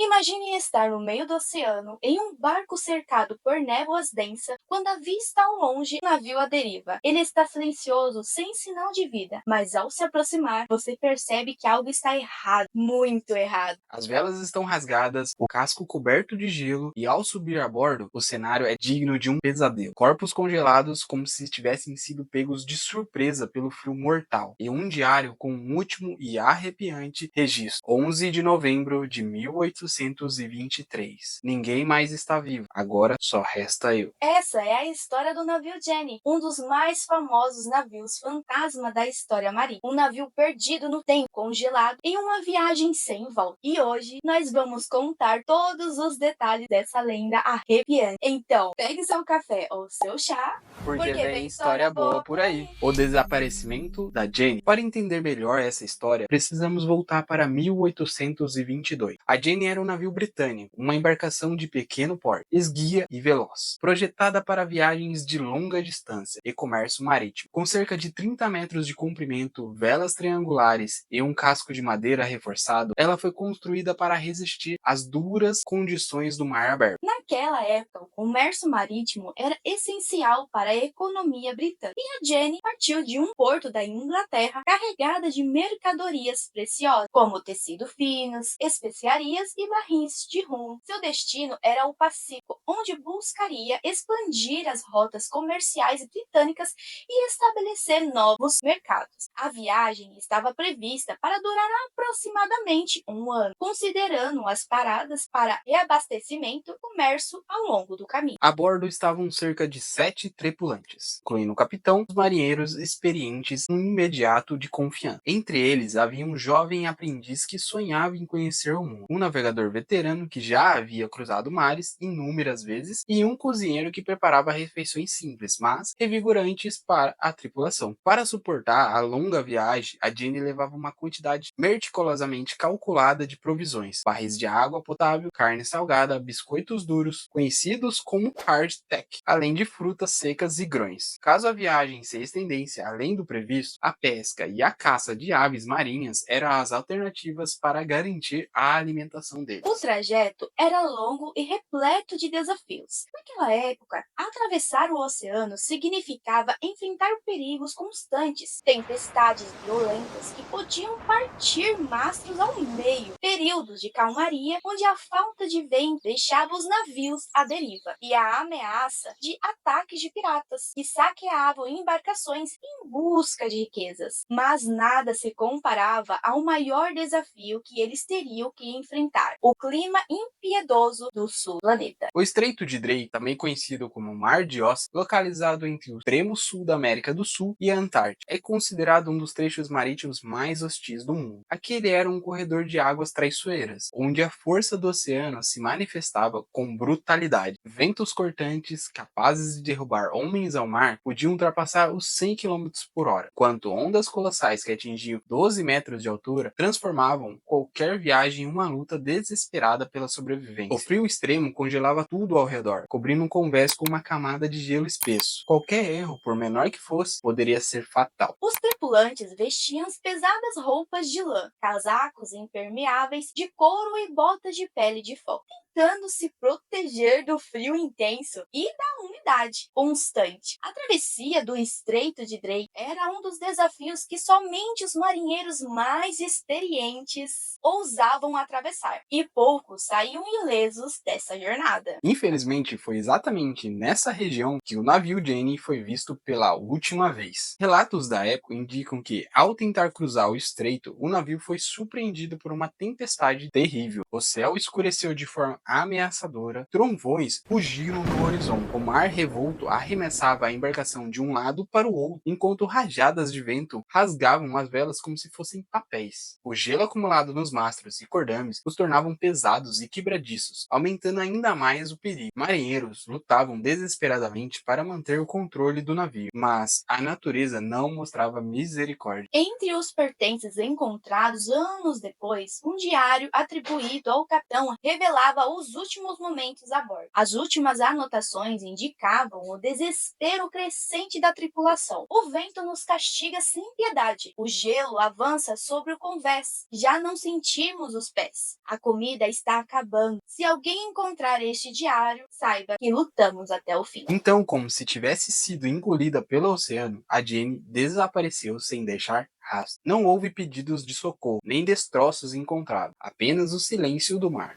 Imagine estar no meio do oceano, em um barco cercado por névoas densas, quando avista ao longe um navio à deriva. Ele está silencioso, sem sinal de vida, mas ao se aproximar, você percebe que algo está errado, muito errado. As velas estão rasgadas, o casco coberto de gelo, e ao subir a bordo, o cenário é digno de um pesadelo. Corpos congelados como se tivessem sido pegos de surpresa pelo frio mortal. E um diário com um último e arrepiante registro. 11 de novembro de 1823. Ninguém mais está vivo. Agora só resta eu. Essa é a história do navio Jenny, um dos mais famosos navios fantasma da história marítima. Um navio perdido no tempo, congelado, em uma viagem sem volta. E hoje nós vamos contar todos os detalhes dessa lenda arrepiante. Então, pegue seu café ou seu chá, Porque porque vem vem história história boa boa por por aí. aí. O desaparecimento da Jenny. Para entender melhor essa história, precisamos voltar para 1822. A Jenny era um navio britânico, uma embarcação de pequeno porte, esguia e veloz, projetada para viagens de longa distância e comércio marítimo. Com cerca de 30 metros de comprimento, velas triangulares e um casco de madeira reforçado, ela foi construída para resistir às duras condições do mar aberto. Naquela época, o comércio marítimo era essencial para a economia britânica, e a Jenny partiu de um porto da Inglaterra carregada de mercadorias preciosas, como tecido finos, especiarias e barris de rum. Seu destino era o Pacífico, onde buscaria expandir as rotas comerciais britânicas e estabelecer novos mercados. A viagem estava prevista para durar aproximadamente um ano, considerando as paradas para reabastecimento e comércio ao longo do caminho. A bordo estavam cerca de 7 tripulantes, incluindo o capitão, os marinheiros experientes e um imediato de confiança. Entre eles havia um jovem aprendiz que sonhava em conhecer o mundo, um navegador veterano que já havia cruzado mares inúmeras vezes e um cozinheiro que preparava refeições simples, mas revigorantes para a tripulação. Para suportar a longa viagem, a Jenny levava uma quantidade meticulosamente calculada de provisões, barris de água potável, carne salgada, biscoitos duros, conhecidos como hardtack, além de frutas secas e grãos. Caso a viagem se estendesse além do previsto, a pesca e a caça de aves marinhas eram as alternativas para garantir a alimentação O deles. trajeto era longo e repleto de desafios. Naquela época, atravessar o oceano significava enfrentar perigos constantes, tempestades violentas que podiam partir mastros ao meio, períodos de calmaria onde a falta de vento deixava os navios à deriva, e a ameaça de ataques de piratas que saqueavam embarcações em busca de riquezas. Mas nada se comparava ao maior desafio que eles teriam que enfrentar: o clima impiedoso do sul do planeta. O Estreito de Drake, também conhecido como Mar de Oz, localizado entre o extremo sul da América do Sul e a Antártida, é considerado um dos trechos marítimos mais hostis do mundo. Aquele era um corredor de águas traiçoeiras, onde a força do oceano se manifestava com brutalidade. Ventos cortantes, capazes de derrubar homens ao mar, podiam ultrapassar os 100 km por hora, enquanto ondas colossais que atingiam 12 metros de altura transformavam qualquer viagem em uma luta desesperada pela sobrevivência. O frio extremo congelava tudo ao redor, cobrindo o convés com uma camada de gelo espesso. Qualquer erro, por menor que fosse, poderia ser fatal. Os tripulantes vestiam as pesadas roupas de lã, casacos impermeáveis de couro e botas de pele de foca, tentando se proteger do frio intenso e da umidade constante. A travessia do Estreito de Drake era um dos desafios que somente os marinheiros mais experientes ousavam atravessar, e poucos saíam ilesos dessa jornada. Infelizmente, foi exatamente nessa região que o navio Jenny foi visto pela última vez. Relatos da época indicam que, ao tentar cruzar o estreito, o navio foi surpreendido por uma tempestade terrível. O céu escureceu de forma ameaçadora, trovões rugiram no horizonte. O mar revolto arremessava a embarcação de um lado para o outro, enquanto rajadas de vento rasgavam as velas como se fossem papéis. O gelo acumulado nos mastros e cordames os tornavam pesados e quebradiços, aumentando ainda mais o perigo. Marinheiros lutavam desesperadamente para manter o controle do navio, mas a natureza não mostrava misericórdia. Entre os pertences encontrados anos depois, um diário atribuído ao capitão revelava os últimos momentos a bordo. As últimas anotações indicavam indicavam o desespero crescente da tripulação. O vento nos castiga sem piedade. O gelo avança sobre o convés. Já não sentimos os pés. A comida está acabando. Se alguém encontrar este diário, saiba que lutamos até o fim. Então, como se tivesse sido engolida pelo oceano, a Jenny desapareceu sem deixar rastro. Não houve pedidos de socorro, nem destroços encontrados, apenas o silêncio do mar.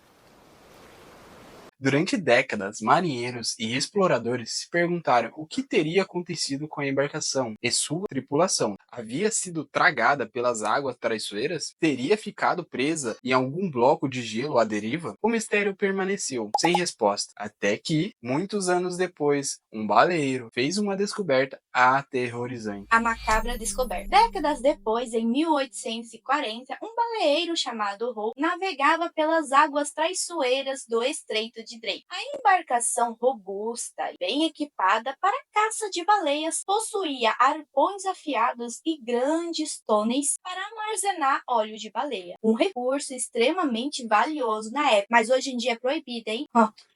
Durante décadas, marinheiros e exploradores se perguntaram o que teria acontecido com a embarcação e sua tripulação. Havia sido tragada pelas águas traiçoeiras? Teria ficado presa em algum bloco de gelo à deriva? O mistério permaneceu sem resposta, até que, muitos anos depois, um baleeiro fez uma descoberta aterrorizante. A macabra descoberta. Décadas depois, em 1840, um baleeiro chamado Hope navegava pelas águas traiçoeiras do Estreito de Drake. A embarcação robusta e bem equipada para a caça de baleias possuía arpões afiados e grandes túneis para armazenar óleo de baleia, um recurso extremamente valioso na época, mas hoje em dia é proibido, hein?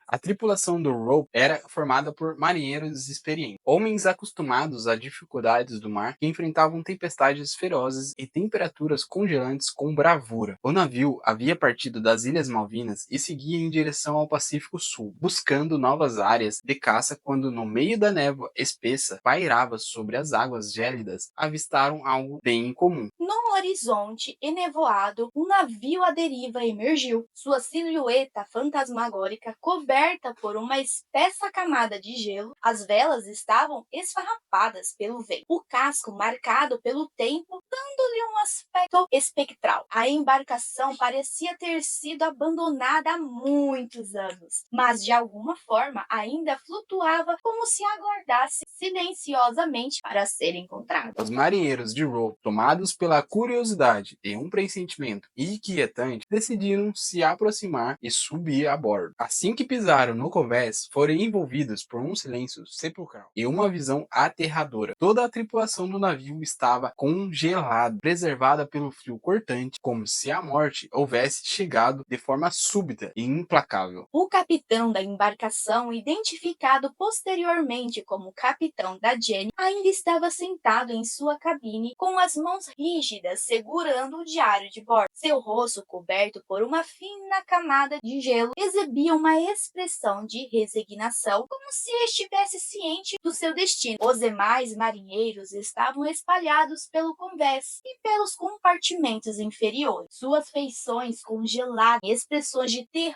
A tripulação do Rope era formada por marinheiros experientes, homens acostumados às dificuldades do mar que enfrentavam tempestades ferozes e temperaturas congelantes com bravura. O navio havia partido das Ilhas Malvinas e seguia em direção ao Pacífico Sul, buscando novas áreas de caça quando, no meio da névoa espessa pairava sobre as águas gélidas, avistaram algo bem incomum. No horizonte enevoado, um navio à deriva emergiu, sua silhueta fantasmagórica coberta por uma espessa camada de gelo. As velas estavam esfarrapadas pelo vento, o casco marcado pelo tempo, dando-lhe um aspecto espectral. A embarcação parecia ter sido abandonada há muitos anos, mas de alguma forma ainda flutuava como se aguardasse silenciosamente para ser encontrada. Os marinheiros de Rope, tomados pela curiosidade e um pressentimento inquietante, decidiram se aproximar e subir a bordo. Assim que pisaram no convés, foram envolvidos por um silêncio sepulcral e uma visão aterradora. Toda a tripulação do navio estava congelada, preservada pelo frio cortante, como se a morte houvesse chegado de forma súbita e implacável. O capitão da embarcação, identificado posteriormente como capitão da Jenny, ainda estava sentado em sua cabine com as mãos rígidas segurando o diário de bordo. Seu rosto, coberto por uma fina camada de gelo, exibia uma expressão de resignação, como se estivesse ciente do seu destino. Os demais marinheiros estavam espalhados pelo convés e pelos compartimentos inferiores, suas feições congeladas e expressões de terror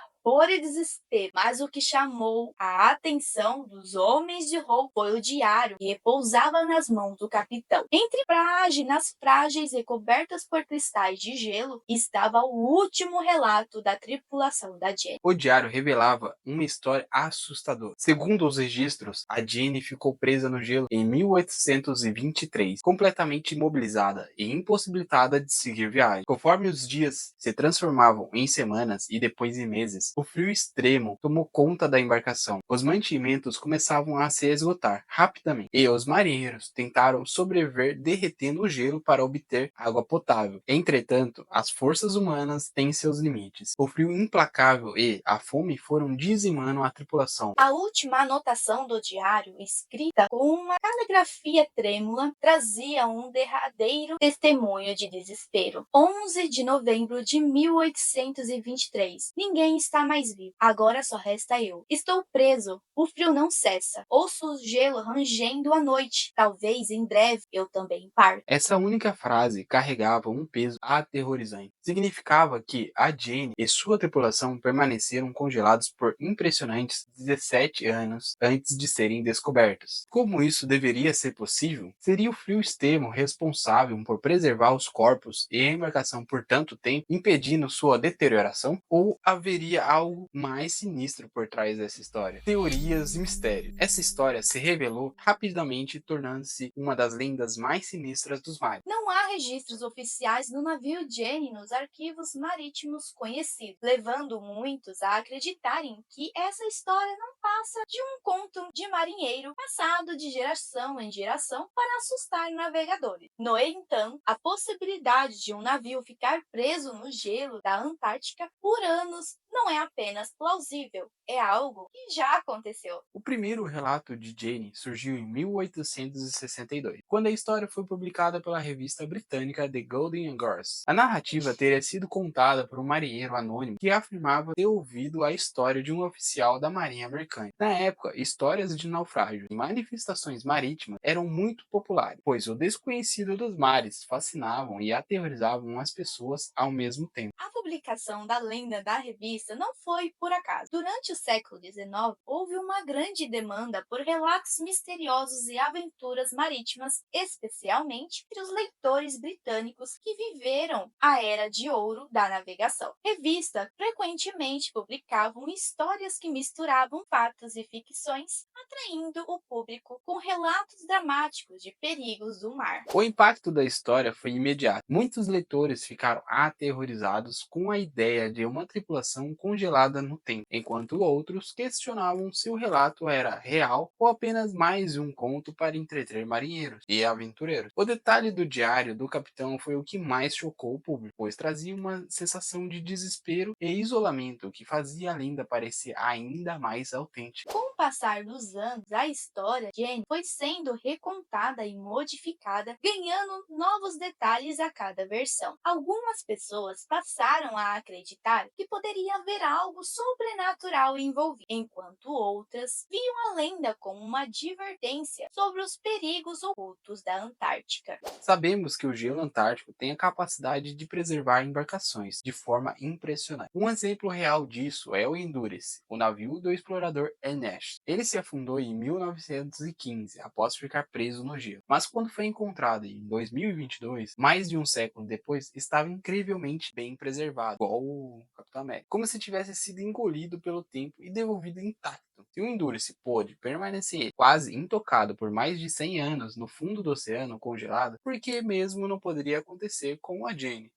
e desespero, mas o que chamou a atenção dos homens de Hope foi o diário que repousava nas mãos do capitão. Entre páginas frágeis e cobertas por cristais de gelo estava o último relato da tripulação da Jenny. O diário revelava uma história assustadora. Segundo os registros, a Jenny ficou presa no gelo em 1823, completamente imobilizada e impossibilitada de seguir viagem. Conforme os dias se transformavam em semanas e depois em meses, o frio extremo tomou conta da embarcação. Os mantimentos começavam a se esgotar rapidamente e os marinheiros tentaram sobreviver derretendo o gelo para obter água potável. Entretanto, as forças humanas têm seus limites. O frio implacável e a fome foram dizimando a tripulação. A última anotação do diário, escrita com uma caligrafia trêmula, trazia um derradeiro testemunho de desespero. 11 de novembro de 1823. Ninguém está mais vivo. Agora só resta eu. Estou preso. O frio não cessa. Ouço o gelo rangendo à noite. Talvez em breve eu também parta. Essa única frase carregava um peso aterrorizante. Significava que a Jane e sua tripulação permaneceram congelados por impressionantes 17 anos antes de serem descobertos. Como isso deveria ser possível? Seria o frio extremo responsável por preservar os corpos e a embarcação por tanto tempo, impedindo sua deterioração? Ou haveria algo mais sinistro por trás dessa história? Teorias e mistérios. Essa história se revelou rapidamente, tornando-se uma das lendas mais sinistras dos mares. Não há registros oficiais do navio Jenny nos arquivos marítimos conhecidos, levando muitos a acreditarem que essa história não passa de um conto de marinheiro passado de geração em geração para assustar navegadores. No entanto, a possibilidade de um navio ficar preso no gelo da Antártica por anos não é apenas plausível, é algo que já aconteceu. O primeiro relato de Jane surgiu em 1862, quando a história foi publicada pela revista britânica The Golden Goose. A narrativa teria sido contada por um marinheiro anônimo que afirmava ter ouvido a história de um oficial da Marinha Americana. Na época, histórias de naufrágio e manifestações marítimas eram muito populares, pois o desconhecido dos mares fascinavam e aterrorizavam as pessoas ao mesmo tempo. A publicação da lenda da revista não foi por acaso. Durante o século XIX, houve uma grande demanda por relatos misteriosos e aventuras marítimas, especialmente entre os leitores britânicos que viveram a era de ouro da navegação. Revistas frequentemente publicavam histórias que misturavam fatos e ficções, atraindo o público com relatos dramáticos de perigos do mar. O impacto da história foi imediato. Muitos leitores ficaram aterrorizados com a ideia de uma tripulação congelada no tempo, enquanto outros questionavam se o relato era real ou apenas mais um conto para entreter marinheiros e aventureiros. O detalhe do diário do capitão foi o que mais chocou o público, pois trazia uma sensação de desespero e isolamento que fazia a lenda parecer ainda mais autêntica. Com o passar dos anos, a história de Jane foi sendo recontada e modificada, ganhando novos detalhes a cada versão. Algumas pessoas passaram a acreditar que poderia haver algo sobrenatural envolvido, enquanto outras viam a lenda como uma advertência sobre os perigos ocultos da Antártica. Sabemos que o gelo antártico tem a capacidade de preservar embarcações de forma impressionante. Um exemplo real disso é o Endurance, o navio do explorador Ernest. Ele se afundou em 1915 após ficar preso no gelo, mas quando foi encontrado em 2022, mais de um século depois, estava incrivelmente bem preservado, igual o Capitão América, como se tivesse sido engolido pelo tempo e devolvido intacto. Se o Endurance pôde permanecer quase intocado por mais de 100 anos no fundo do oceano congelado, por que mesmo não poderia acontecer com a Jane?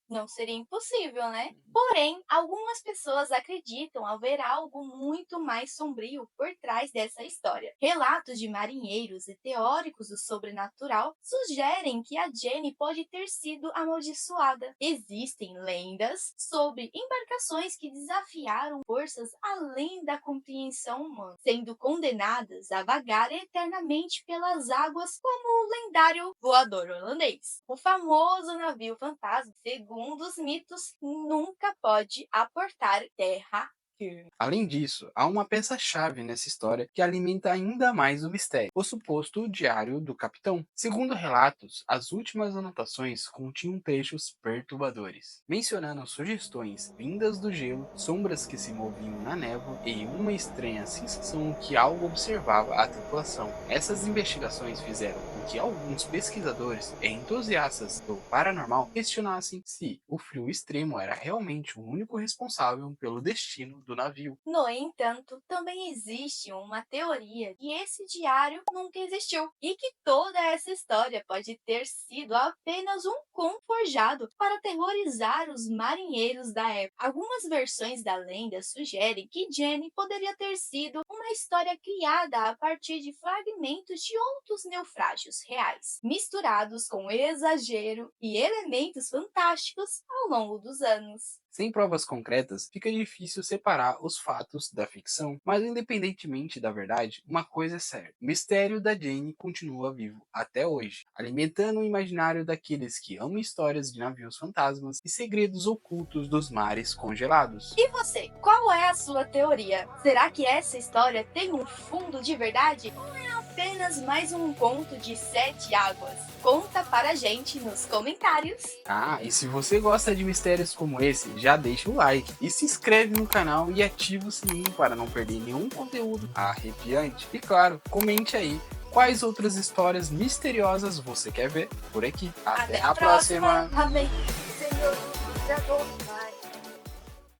Não seria impossível, né? Porém, algumas pessoas acreditam haver algo muito mais sombrio por trás dessa história. Relatos de marinheiros e teóricos do sobrenatural sugerem que a Jenny pode ter sido amaldiçoada. Existem lendas sobre embarcações que desafiaram forças além da compreensão humana, sendo condenadas a vagar eternamente pelas águas, como o lendário voador holandês. O famoso navio fantasma, segundo os mitos, nunca pode aportar terra firme. Além disso, há uma peça-chave nessa história que alimenta ainda mais o mistério: o suposto diário do capitão. Segundo relatos, as últimas anotações continham trechos perturbadores, mencionando sugestões vindas do gelo, sombras que se moviam na névoa e uma estranha sensação que algo observava a tripulação. Essas investigações fizeram com que alguns pesquisadores e entusiastas do paranormal questionassem se o frio extremo era realmente o único responsável pelo destino do navio. No entanto, também existe uma teoria que esse diário nunca existiu e que toda essa história pode ter sido apenas um conto forjado para aterrorizar os marinheiros da época. Algumas versões da lenda sugerem que Jenny poderia ter sido uma história criada a partir de fragmentos de outros naufrágios reais, misturados com exagero e elementos fantásticos ao longo dos anos. Sem provas concretas, fica difícil separar os fatos da ficção, mas independentemente da verdade, uma coisa é certa: o mistério da Jane continua vivo até hoje, alimentando o imaginário daqueles que amam histórias de navios fantasmas e segredos ocultos dos mares congelados. E você, qual é a sua teoria? Será que essa história tem um fundo de verdade? Ou é apenas mais um conto de 7 águas? Conta para a gente nos comentários. Ah, e se você gosta de mistérios como esse, já deixa o like e se inscreve no canal e ativa o sininho para não perder nenhum conteúdo arrepiante. E claro, comente aí quais outras histórias misteriosas você quer ver por aqui. Até a próxima! Amém. Senhor,